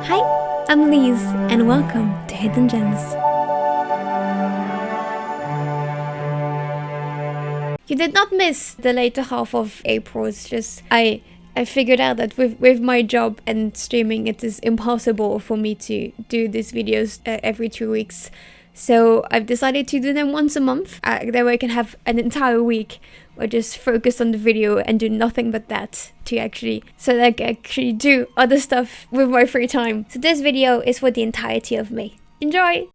Hi, I'm Leeze, and welcome to Hidden Gems. You did not miss the later half of April. It's just I figured out that with my job and streaming, it is impossible for me to do these videos every 2 weeks. So I've decided to do them once a month. That way I can have an entire week or just focus on the video and do nothing but that so that I can actually do other stuff with my free time. So this video is for the entirety of me. Enjoy!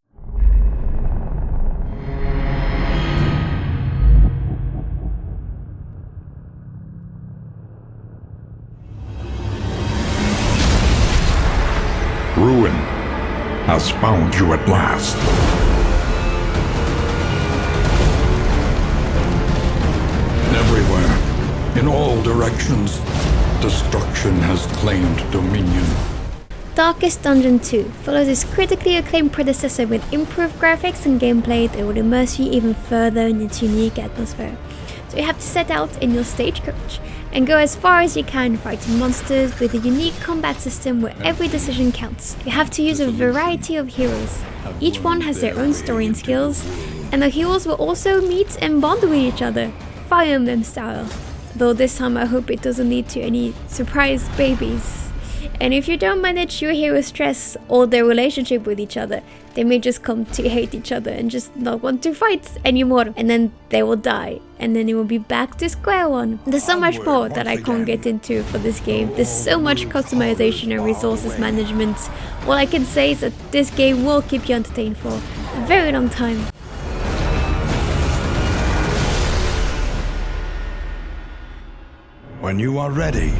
Ruin has found you at last. Everywhere, in all directions, destruction has claimed dominion. Darkest Dungeon 2 follows its critically acclaimed predecessor with improved graphics and gameplay that will immerse you even further in its unique atmosphere. So you have to set out in your stagecoach and go as far as you can fighting monsters with a unique combat system where every decision counts. You have to use a variety of heroes. Each one has their own story and skills, and the heroes will also meet and bond with each other, Fire Emblem style. Though this time I hope it doesn't lead to any surprise babies. And if you don't manage your hero's stress or their relationship with each other, they may just come to hate each other and just not want to fight anymore. And then they will die. And then it will be back to square one. There's so much more that I can't get into for this game. There's so much customization and resources management. All I can say is that this game will keep you entertained for a very long time. When you are ready,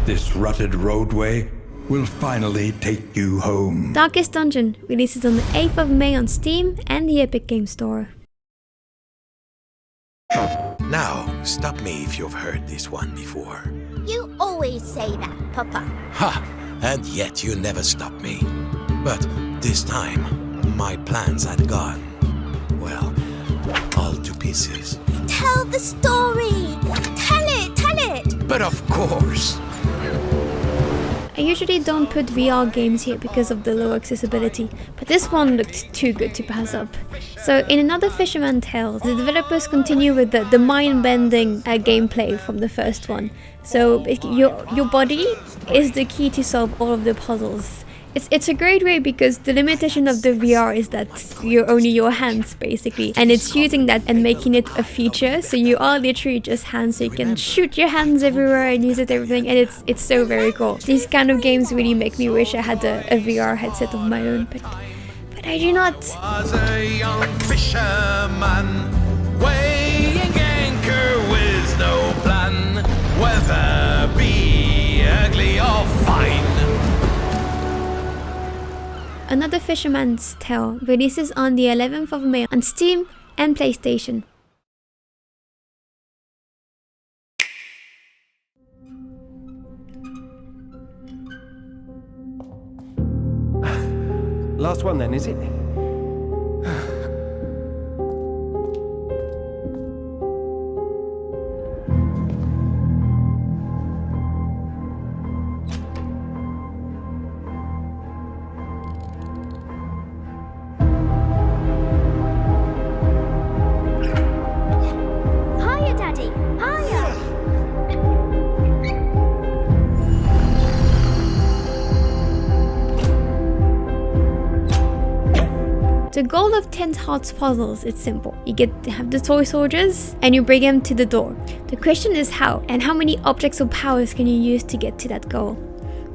this rutted roadway will finally take you home. Darkest Dungeon releases on the 8th of May on Steam and the Epic Games Store. Now, stop me if you've heard this one before. You always say that, Papa. Ha! And yet you never stop me. But this time, my plans had gone, well, all to pieces. Tell the story! Tell it! But of course! I usually don't put VR games here because of the low accessibility, but this one looked too good to pass up. So in another Fisherman tale, the developers continue with the mind-bending gameplay from the first one. So your body is the key to solve all of the puzzles. It's a great way because the limitation of the VR is that you're only your hands basically, and it's using that and making it a feature, so you are literally just hands, so you can shoot your hands everywhere and use it everything, and it's so very cool. These kind of games really make me wish I had a VR headset of my own, but I do not. Was a young fisherman weighing anchor with no plan, whether be ugly or fine. Another Fisherman's Tale releases on the 11th of May on Steam and PlayStation. Last one then, is it? Hiya, Daddy! Hiya! The goal of 10 Hearts puzzles is simple. You have the toy soldiers and you bring them to the door. The question is how, and how many objects or powers can you use to get to that goal?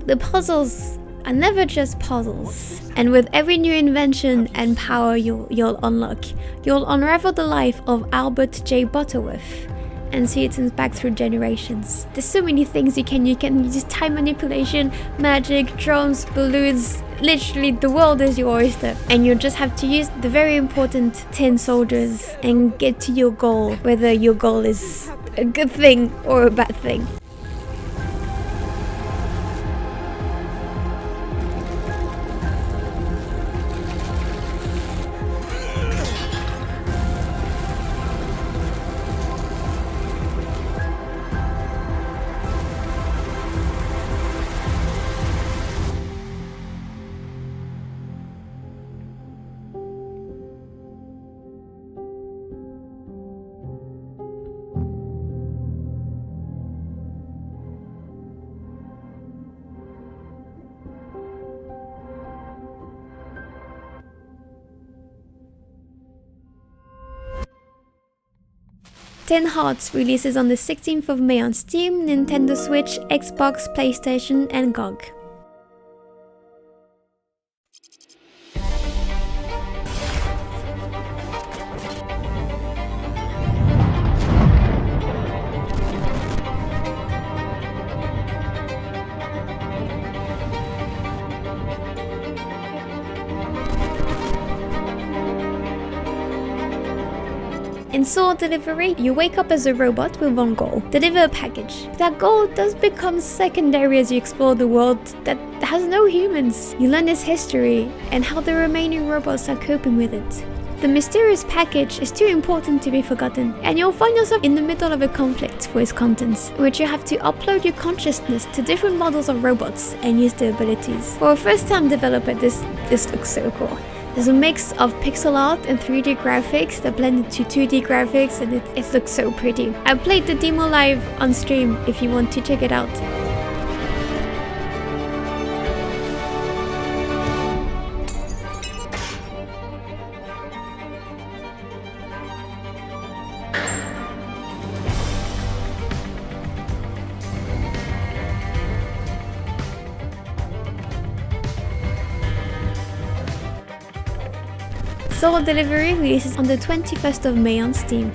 The puzzles are never just puzzles, and with every new invention and power you'll unlock, you'll unravel the life of Albert J. Butterworth and see it back through generations. There's so many things you can use: time manipulation, magic, drums, balloons. Literally, the world is your oyster, and you just have to use the very important 10 soldiers and get to your goal, whether your goal is a good thing or a bad thing. 10 Hearts releases on the 16th of May on Steam, Nintendo Switch, Xbox, PlayStation, and GOG. In Soul Delivery, you wake up as a robot with one goal: deliver a package. That goal does become secondary as you explore the world that has no humans. You learn its history and how the remaining robots are coping with it. The mysterious package is too important to be forgotten, and you'll find yourself in the middle of a conflict for its contents, in which you have to upload your consciousness to different models of robots and use their abilities. For a first-time developer, this looks so cool. There's a mix of pixel art and 3D graphics that blend into 2D graphics, and it looks so pretty. I played the demo live on stream if you want to check it out. Soul Delivery releases on the 21st of May on Steam.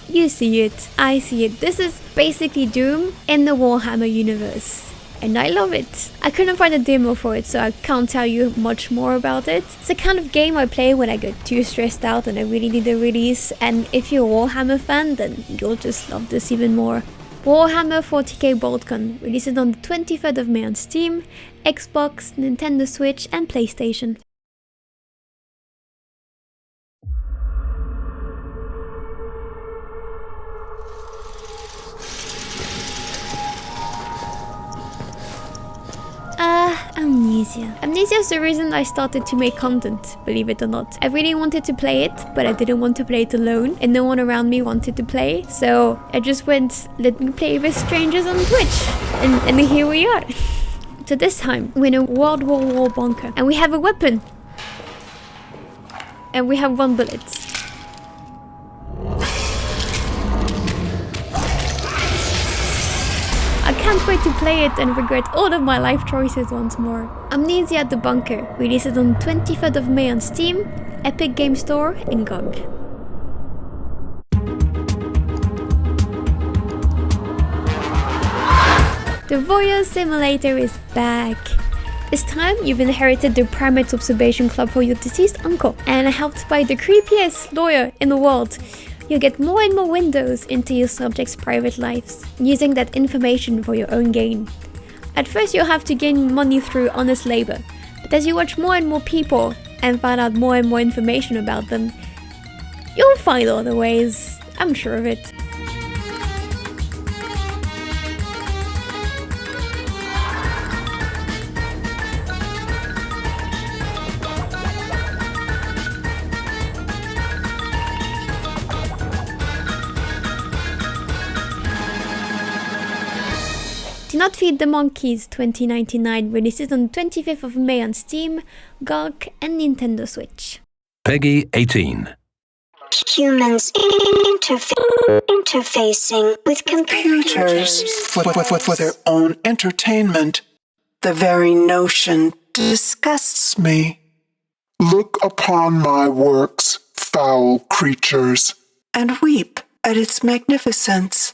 You see it, I see it. This is basically Doom in the Warhammer universe, and I love it. I couldn't find a demo for it, so I can't tell you much more about it. It's the kind of game I play when I get too stressed out and I really need a release, and if you're a Warhammer fan, then you'll just love this even more. Warhammer 40k Boltgun releases on the 23rd of May on Steam, Xbox, Nintendo Switch, and PlayStation. Amnesia. Amnesia is the reason I started to make content, believe it or not. I really wanted to play it, but I didn't want to play it alone, and no one around me wanted to play, so I just went, let me play with strangers on Twitch, and here we are. So this time, we're in a World War bunker, and we have a weapon. And we have 1 bullet. I can't wait to play it and regret all of my life choices once more. Amnesia at the Bunker releases on 23rd of May on Steam, Epic Game Store, and GOG. The Voyeur Simulator is back. This time, you've inherited the Primates Observation Club for your deceased uncle, and helped by the creepiest lawyer in the world, you'll get more and more windows into your subjects' private lives, using that information for your own gain. At first, you'll have to gain money through honest labor, but as you watch more and more people and find out more and more information about them, you'll find other ways, I'm sure of it. Do Not Feed the Monkeys 2099 releases on 25th of May on Steam, GOG, and Nintendo Switch. Peggy 18. Humans interfacing with computers for their own entertainment. The very notion disgusts me. Look upon my works, foul creatures, and weep at its magnificence.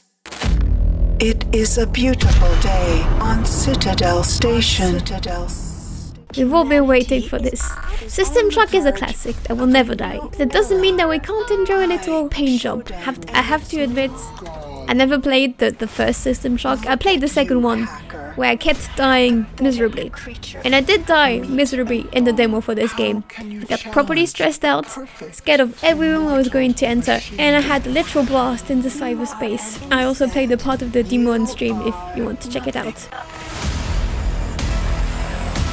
It is a beautiful day on Citadel Station. We've all been waiting for this. System Shock is a classic that will never die. That doesn't mean that we can't enjoy a little paint job. I have to admit, I never played the first System Shock. I played the second one, where I kept dying miserably. And I did die miserably in the demo for this game. I got properly stressed out, scared of every room I was going to enter, and I had a literal blast into cyberspace. I also played a part of the demo on stream if you want to check it out.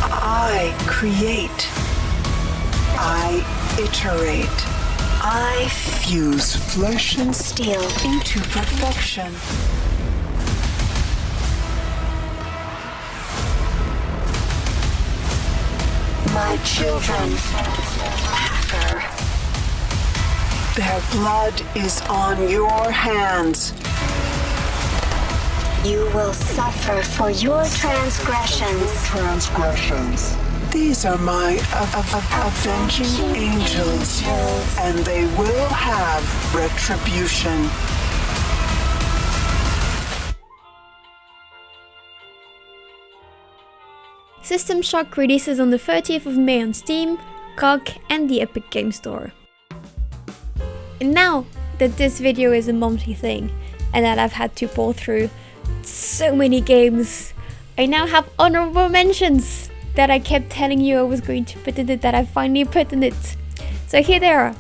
I create. I iterate. I fuse flesh and steel into perfection. my children, hacker. Their blood is on your hands. You will suffer for your transgressions. These are my avenging angels, and they will have retribution. System Shock releases on the 30th of May on Steam, GOG and the Epic Game Store. And now that this video is a monthly thing, and that I've had to pull through so many games, I now have honorable mentions that I kept telling you I was going to put in it, that I finally put in it. So here they are.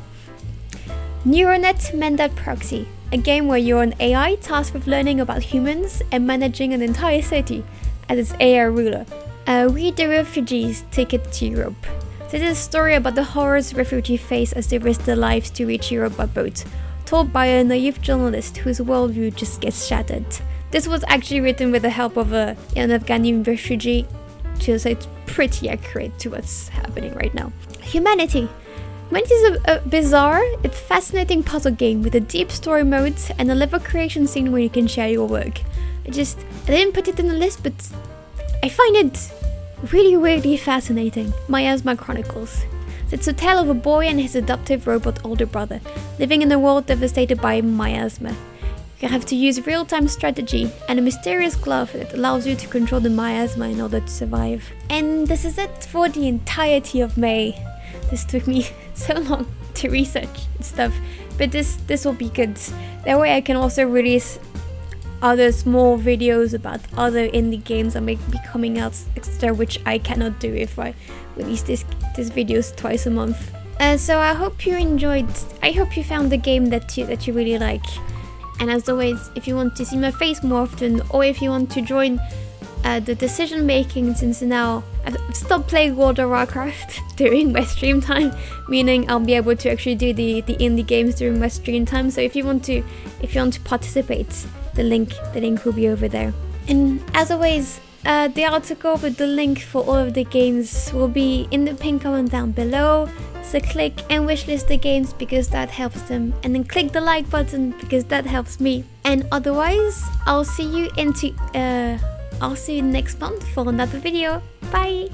Neuronet Mandat Proxy, a game where you're an AI tasked with learning about humans and managing an entire city as its AI ruler. Read the Refugees Ticket to Europe. This is a story about the horrors refugees face as they risk their lives to reach Europe by boat, told by a naive journalist whose worldview just gets shattered. This was actually written with the help of an Afghani refugee, so it's pretty accurate to what's happening right now. Humanity. Humanity is a bizarre yet fascinating puzzle game with a deep story mode and a level creation scene where you can share your work. I didn't put it in the list, but I find it really weirdly fascinating. Miasma Chronicles. It's a tale of a boy and his adoptive robot older brother living in a world devastated by miasma. You have to use real-time strategy and a mysterious glove that allows you to control the miasma in order to survive. And this is it for the entirety of May. This took me so long to research and stuff, but this will be good. That way I can also release other small videos about other indie games that may be coming out, etc., which I cannot do if I release these videos twice a month. So I hope you enjoyed. I hope you found the game that you really like. And as always, if you want to see my face more often, or if you want to join the decision making, since now I've stopped playing World of Warcraft during my stream time, meaning I'll be able to actually do the indie games during my stream time. So if you want to participate, the link will be over there. And as always, the article with the link for all of the games will be in the pinned comment down below. So click and wishlist the games because that helps them, and then click the like button because that helps me. And otherwise, I'll see you next month for another video. Bye!